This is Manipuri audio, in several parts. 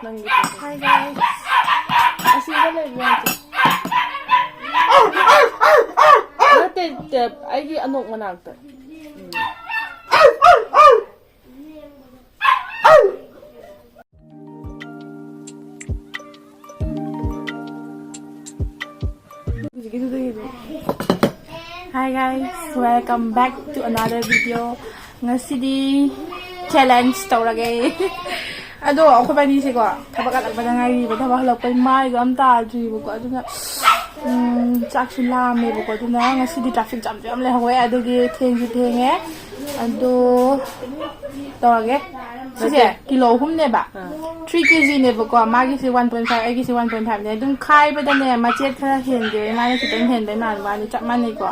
Hi guys. Asira lang yan. Dati ay anong managta. Hi guys, welcome back to another video. Ngasidi challenge tawrage. Ado ako ba ni ko kapag alag ba na ngay ba tabak halak pa mai gam ta ji ko ado na chak sila me ko ado na ngasidi traffic jam jam le hawe ado ge theng ji theng e ado tawrage sise kilo hum ne ba 3 kg ne ba ko ma gi si 1.5 ai gi si 1.5 ne dum khai ba da ne ma chet khara hen ge ma ne si teng hen bai ma ba ni chak man ni ko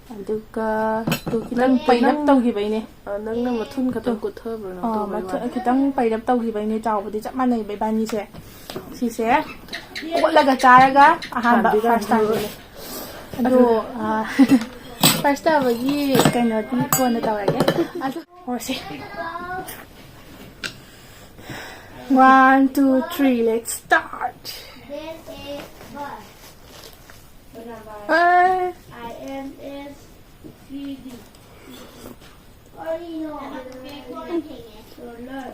aduga tu kitang painap tau gi bai ne nang na mathun ka tong ku thơ bro no ma kitang painap tau gi bai ne chaw ba di chak man nei bai ba ni se si se ko la ga cha ga ahan ba first time ne adu first time gi kaino ti ko na taw ga adu ho se 1 2 3 let's start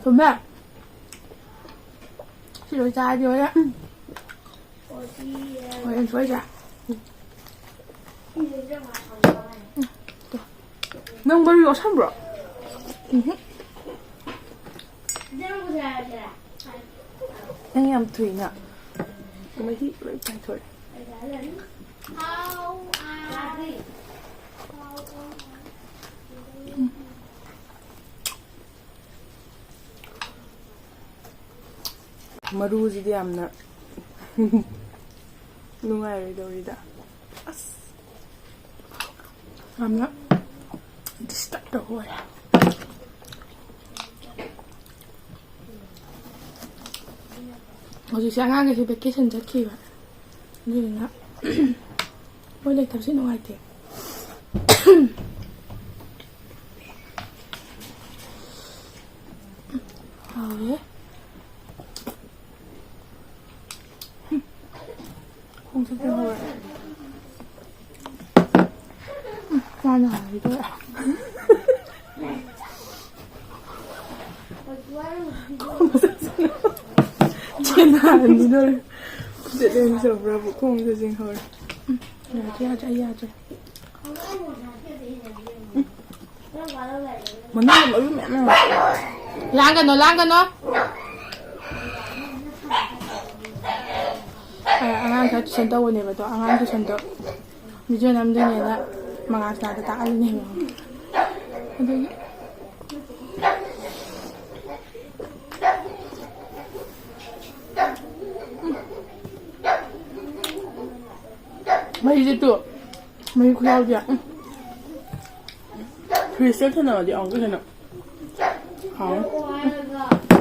Tụi mẹ Chị đổi dài rồi á Rồi em chuối ra Nâng bari có xong rồi Anh em Thủy nè Mấy thị lấy chai thôi Maruzidi amna nungai dorida amna disturb the whole 어제 시작한 게 베케이션 자키가 누나 원래 당신 너무 할게 아 왜? 홍색 먹어야 나는 이거야 쟤는 아니를 để giờ ra vụ không giờ gì hồi ra chứ mình nói với mẹ nó lan cái nó anh thấy chân đâu này vậy đó anh thấy chân đâu bây giờ làm thế này là mà anh sẽ ta ăn này mà mấy gì tụi mấy khoeo gì ạ reset thế nào thì ông cái thế nào không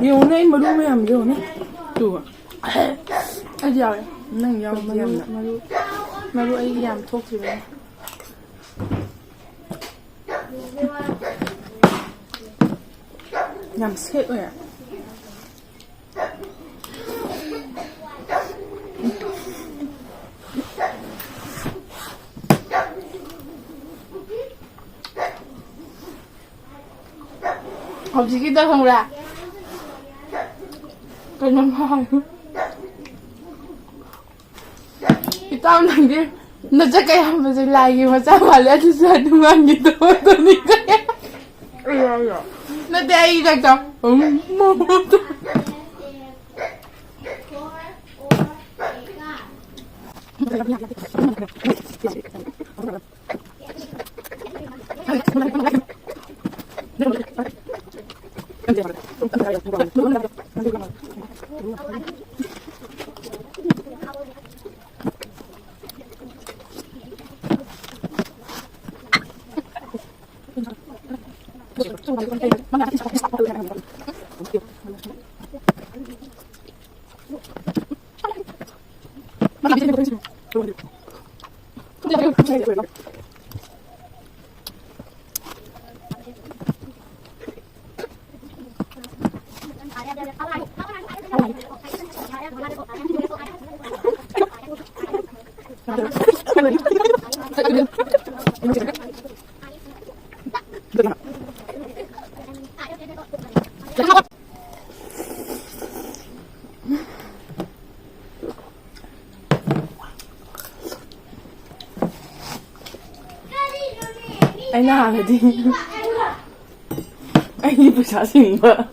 nhiều này mà đúng em nhiều này tụi ai giờ năng nhau mà lu ai làm thuốc gì vậy làm sếp rồi à học gì kia không ra cái năm hai cái tao này đi nó chắc cái em mà lại gì mà sao mà lại thì sao đúng không như tôi đi cái nó đây là sao mơ 哎，那个的，哎，你不相信吗？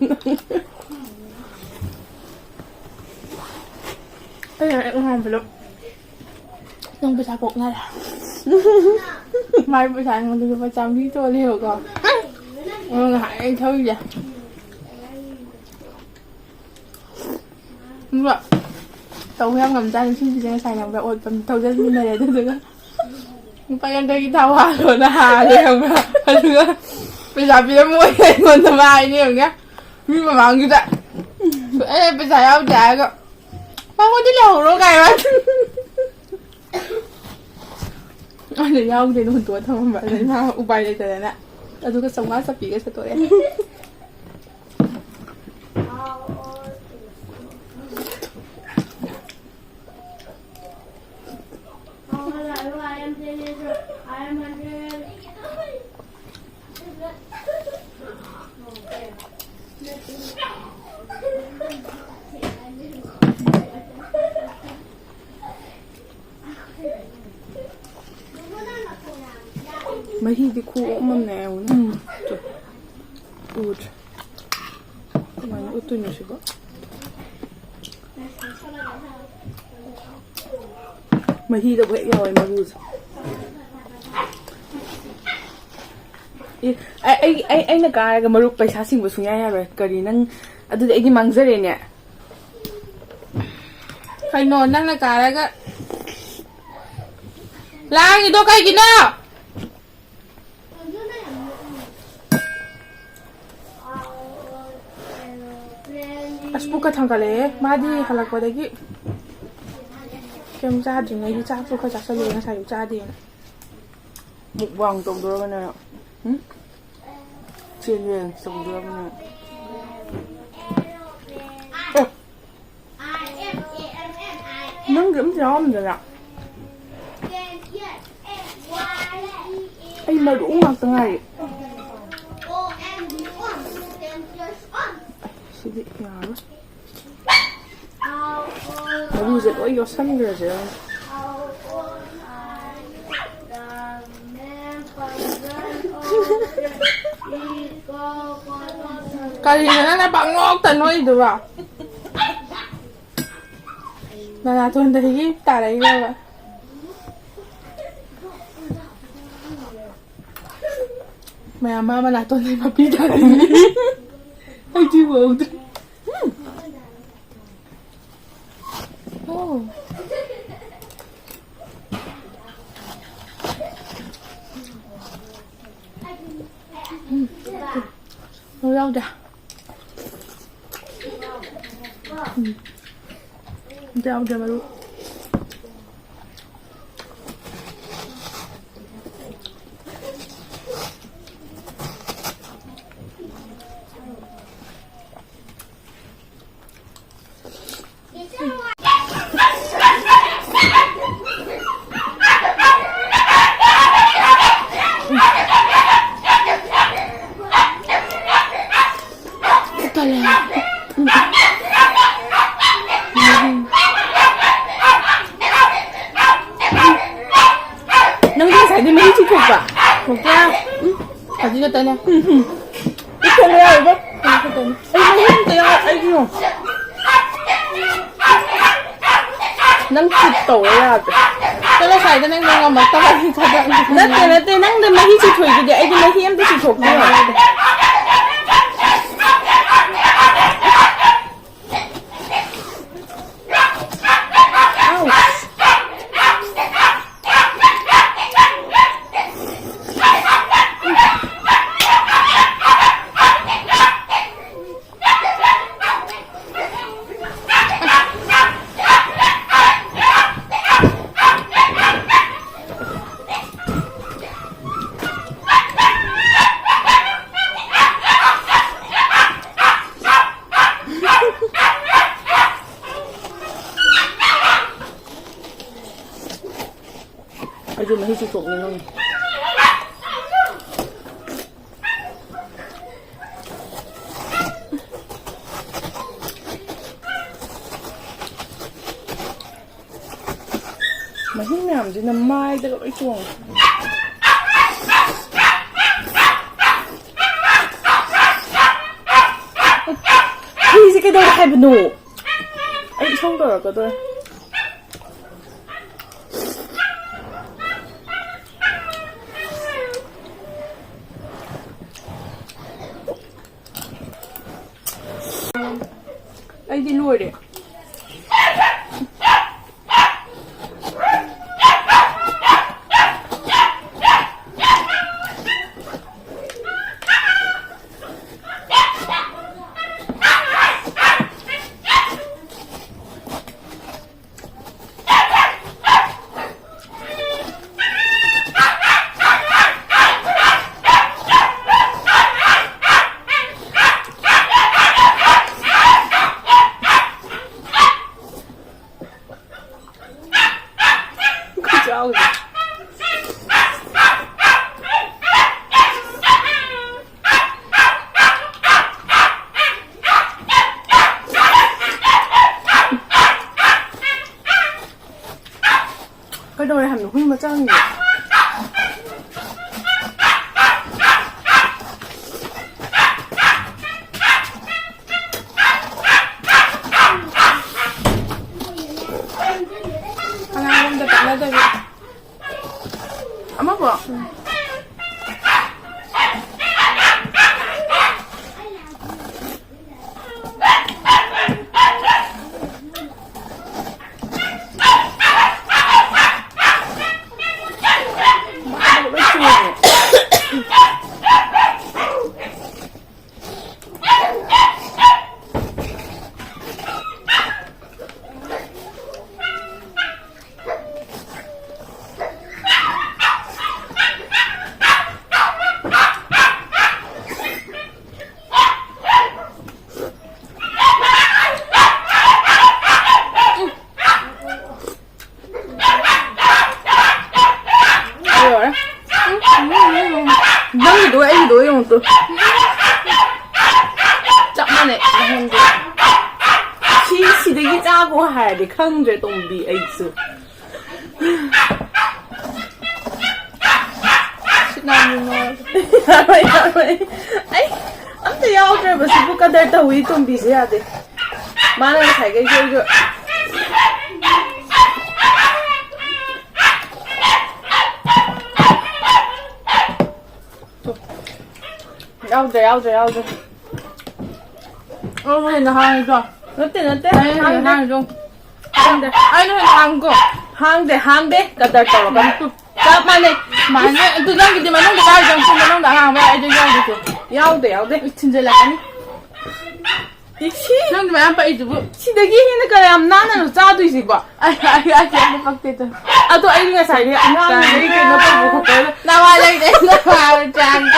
哎呀，我看不了，弄不下锅来了。买不下，我这个把酱米做了个，我还抽一点。đúng rồi tàu heo ngầm ra thì chỉ xài làm vậy ôi phần tàu ra như này được rồi phải ăn đây thao hà rồi nó hà rồi không nữa bây giờ bị mua cái con tầm ai nhiều nhá nhưng mà mang như vậy bây giờ áo dài cơ không có tí nào nó cày mà anh để nhau thì đồn tuổi thôi mà lấy sao ubay đây rồi nè tôi cứ sống quá sắp bị cái sao tuổi em mấy khi thì khu ốm mầm nèo nữa ụt mà nó ụt tôi nhiều chứ có mấy khi đâu vậy rồi mà ụt anh là cái mà lúc bây giờ sinh vật xuống nhà rồi cái gì năng à tôi anh đi mang ra đây nè phải ngon năng là cái đó lang gì đâu cái gì nào Aspuka thangkale madi halakwadagi kem chadri ngai di chapsu kha chasali na sayu chadi mukbang tongdora bana chen tongdora bana nang gam jam da ai mà đủ ngạc tangai Sidi yaro. Baru je oi yo san ge je. Kali na bang ngok tan noi du ba. Na tuan dari ta lai ba. Mẹ mama na tuan dai papi ta ni. Ai đi vào đi. Oh. Lâu đã. Jauh dah baru. Một ra ở dưới cái tên này cái tên này bác cái tên ấy mấy tên ấy kêu nắng thịt tổ là cái là xài cái này ngon mà tao phải thật là tên nắng tên mấy cái thịt thủy cái ấy mấy cái em cái thịt thục nữa 좀 해줄 수 없는 놈. Mà hít mềm chứ nằm mai tao gọi chuồng. Thì cái đâu hay bên nổ. Anh không đỡ cả tôi. Anh đi nuôi đi. Good job. Cái đôi hẳn huy mà trăng nhỉ? Anh không đặt lên đây. Ấm áp rồi. 너무 노예 노예용 또 짝만해 시시되게 짜고 하야돼 강제 동비 에이스 신나는 거 아이 안돼 야오들 뭐 스포카 될다 우리 동비 해야 돼 많은 살게 이거 야오들 nó hàng rồi nó tiền hàng rồi anh nó hàng đấy cả đời tàu là các bạn này mà tôi đang cái gì mà nó được bao nhiêu tiền nó đã hàng vậy anh cho ya오돼 진짜 라니 형 왜 안 빠이지 뭐 시대기 해는 거야 나는 짜도 있을 거야 아이 못 박대도 아또 아이가 살이 안 나는 이렇게 너 보고 거야 나와 저기 나와 장가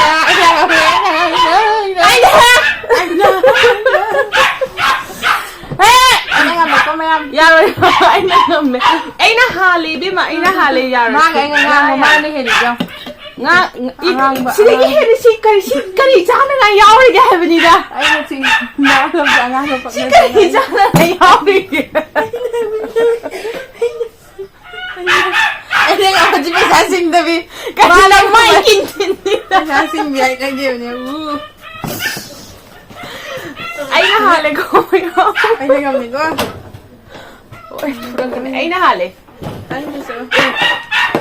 anh làm được không em? Dạ rồi, anh đang làm mẹ. Anh nó hà lì biết mà anh nó hà lì dạ rồi. Mang anh ngang mà mang đi hình không? Nga, 시댁이 해는 시까지 자는 야오리게 해보니다. 아이고 지금 나 그럼 장하서 시까지 자는 야오리게. 내가 집에 자신들이 말랑 마이긴 듣니다. 자신 미안해 그냐고. 아이나 할래 거요. 아이나 갑니까? 아이나 할래. 아이나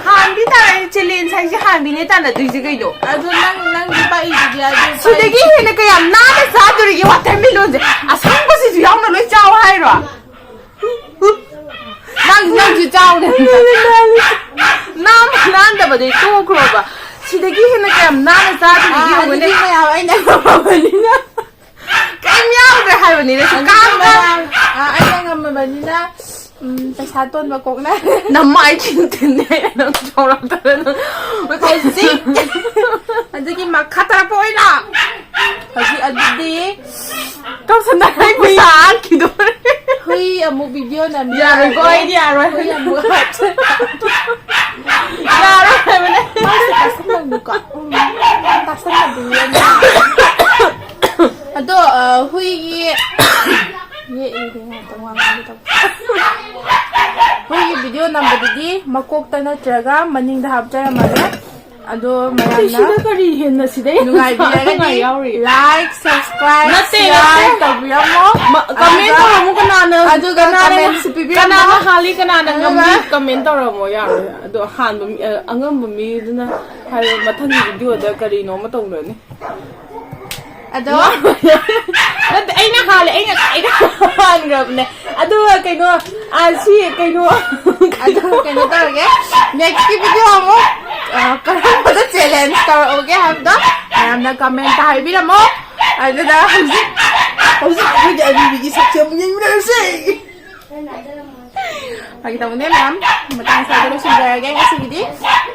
한디 따라 칠린 사실 한디네 따라 뒤지게도. 아주 난 바이지 아주. 시댁이 해는 그냥 나를 사들이게 와타밀론데. 아 상고시 주양으로 짜오 하이라. 난 주자오네. 난데 뭐지 또 그러봐. 시댁이 해는 그냥 나를 사들이게 오네. 아이나 뭐냐? Cái nhau rồi hai bạn này nó cam đó. Anh đang ngâm mà bạn đi ra. Tại sao tuần vào cuộc này? Nằm mãi trên tiền này nó cho làm thật nó. Với cái gì? Anh chỉ mặc khát ra bôi nè. Phải gì anh đi? Trong sân này anh phải sáng kì đó. Huy ở một video này. Dạ rồi coi đi à rồi. Huy ở một hạt. Yara haibane. Tasan duka. Tasan duya na. Ado huigi ye ini tawang dito. Huigi video number di makokta na traga maning da hapjara mare. Ado mayamna kari henna sidai. Nungai bilagadi like, subscribe, Nate, share, tabiyamo. Comment tawamo kanana. Ado comment si pibi kanana hali kanana ngambi comment tawamo yaro. Ado han angam mi duna hai mathang video da kari no ma tawrani. Ado aina hali aina hangrabne. Ado kaino asi kaino ado kaino tawage. Next video mo karamba challenge tawage habda. Mayamna comment haibiramo. Ado da hausi bigi sakya munya yurase. Pakita mo ma'am, matang sa dalo sindarage kasi gidi.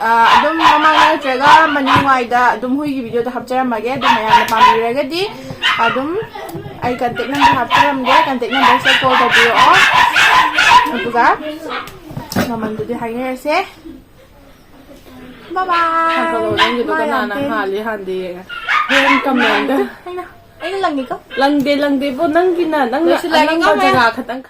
Adum mamang na traga maningway da adum huigi video da hapchara mage adum mayam na pamiraga di adum ay contact number hapchara mage contact number sa call da biyo o. Aduga naman do di hangirase. Bye bye. Kalau nang gitu kanana hali handi. Hen comment. Ay lang ikaw. Langde po nang gina nang lagi ka, jaga katang.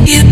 Yeah.